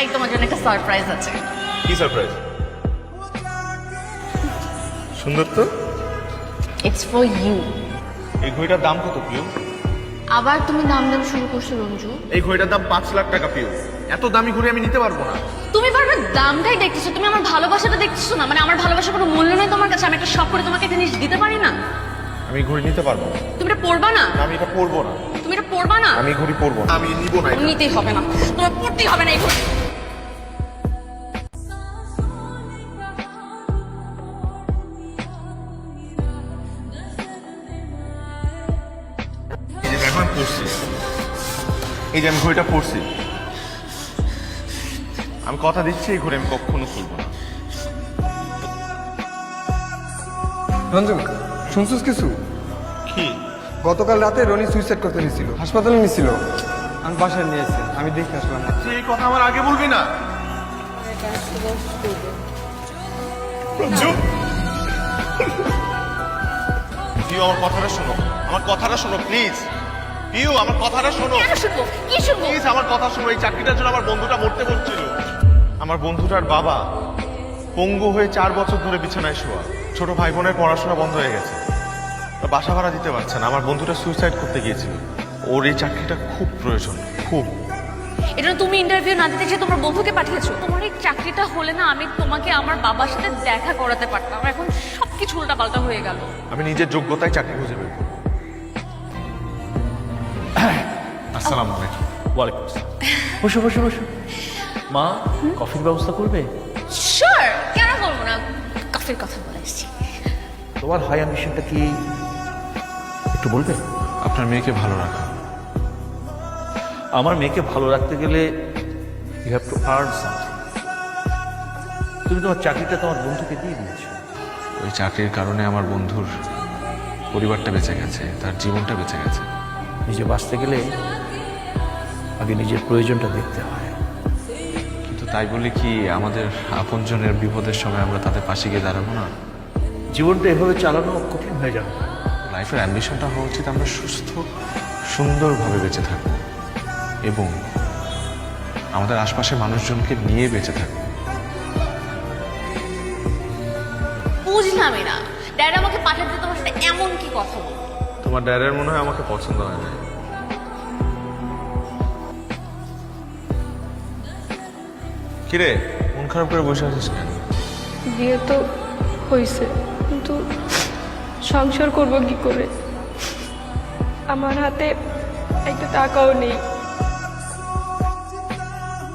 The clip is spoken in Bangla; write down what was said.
ভাই তোমার জন্য একটা সারপ্রাইজ আছে। কি সারপ্রাইজ? সুন্দর তো। It's for you. এই ঘড়িটার দাম কত পিউ? আবার তুমি দাম দাম শুরু করছো রঞ্জু। এই ঘড়িটার দাম 5 লাখ টাকা পিউ। এত দামি ঘড়ি আমি নিতে পারবো না। তুমি বারবার দামটাই দেখতেছো, তুমি আমার ভালোবাসাটা দেখতেছো না। মানে আমার ভালোবাসার কোনো মূল্য নেই তোমার কাছে? আমি একটা শখ করে তোমাকে একটা জিনিস দিতে পারি না? আমি ঘড়ি নিতে পারবো না। তুমি এটা পরবা না? আমি এটা পরবো না। তুমি এটা পরবা না? আমি ঘড়ি পরবো না। আমি নিব না। নিতেই হবে না, তোমার পরতেই হবে না এই ঘড়ি। এই যে দেখো আমি পরছি, এই যে আমি ঘড়িটা পরছি। আমি কথা দিচ্ছি এই ঘড়ি আমি কখনো খুলবো না। রঞ্জন, শুনছিস কিছু? কি? গতকাল রাতে রনি সুইসাইড করতে নিয়েছিল, হাসপাতালে নিয়েছিল। আমি বাসায় নিয়েছি, আমি দেখে আসলাম। তুই এই কথা আমার আগে বলবি না। রঞ্জু, পিউ আমার কথাটা শোনো, আমার কথাটা শোনো প্লিজ। পিউ আমার কথাটা শোনো কেন শুনবো? কি শুনবো? প্লিজ, আমার কথা শোনো। এই চাকরিটার জন্য আমার বন্ধুটা মরতে বলছিল। আমার বন্ধুটার বাবা পঙ্গু হয়ে 4 বছর ধরে বিছানায় শোয়া। ছোট ভাই বোনের পড়াশোনা বন্ধ হয়ে গেছে, তো বাসা ভাড়া দিতে পারছে না। আমার বন্ধুটা সুইসাইড করতে গিয়েছিল। ওর এই চাকরিটা খুব প্রয়োজন, খুব। এটা তুমি ইন্টারভিউ না দিতে যে তোমার বন্ধুকে পাঠিয়েছো। তোমার এই চাকরিটা হলে না আমি তোমাকে আমার বাবার সাথে দেখা করাতে পারতাম। এখন সবকিছু উল্টাপাল্টা হয়ে গেল। আমি নিজের যোগ্যতায় চাকরি খুঁজে বের করব। আসসালামু আলাইকুম। ওয়ালাইকুম আসসালাম। বসো বসো বসো। মা, কফির ব্যবস্থা করবে? শিওর, কেন বলবো না। কফির কথা বলে এসেছি। তোমার হাই অ্যাম্বিশনটা কি একটু বলবে? আপনার মেয়েকে ভালো রাখা। আমার মেয়েকে ভালো রাখতে গেলে you have to earn something. তুমি তোমার চাকরিটা তোমার বন্ধুকে দিয়ে দিয়েছো। ওই চাকরির কারণে আমার বন্ধুর পরিবারটা বেঁচে গেছে, তার জীবনটা বেঁচে গেছে। নিজে বাঁচতে গেলে আগে নিজের প্রয়োজনটা দেখতে হয়। কিন্তু তাই বলে কি আমাদের আপনজনের বিপদের সময় আমরা তাদের পাশে গিয়ে দাঁড়াবো না? জীবনটা এভাবে চালানো কঠিন হয়ে যাবে। লাইফের অ্যাম্বিশনটা হওয়া উচিত আমরা সুস্থ সুন্দরভাবে বেঁচে থাকবো এবং আমাদের আশপাশের মানুষজনকে নিয়ে বেঁচে থাকবো। বুঝলামই না, ড্যাড আমাকে পাঠাতে তোমার সাথে এমন কি কথা বলবো? তোমার ড্যাডের মনে হয় আমাকে পছন্দ হয় না। কিরে, মন খারাপ করে বসে আছিস কেন? বিয়ে তো হয়েছে, কিন্তু সংসার করব কি করে? আমার হাতে একটা টাকাও নেই।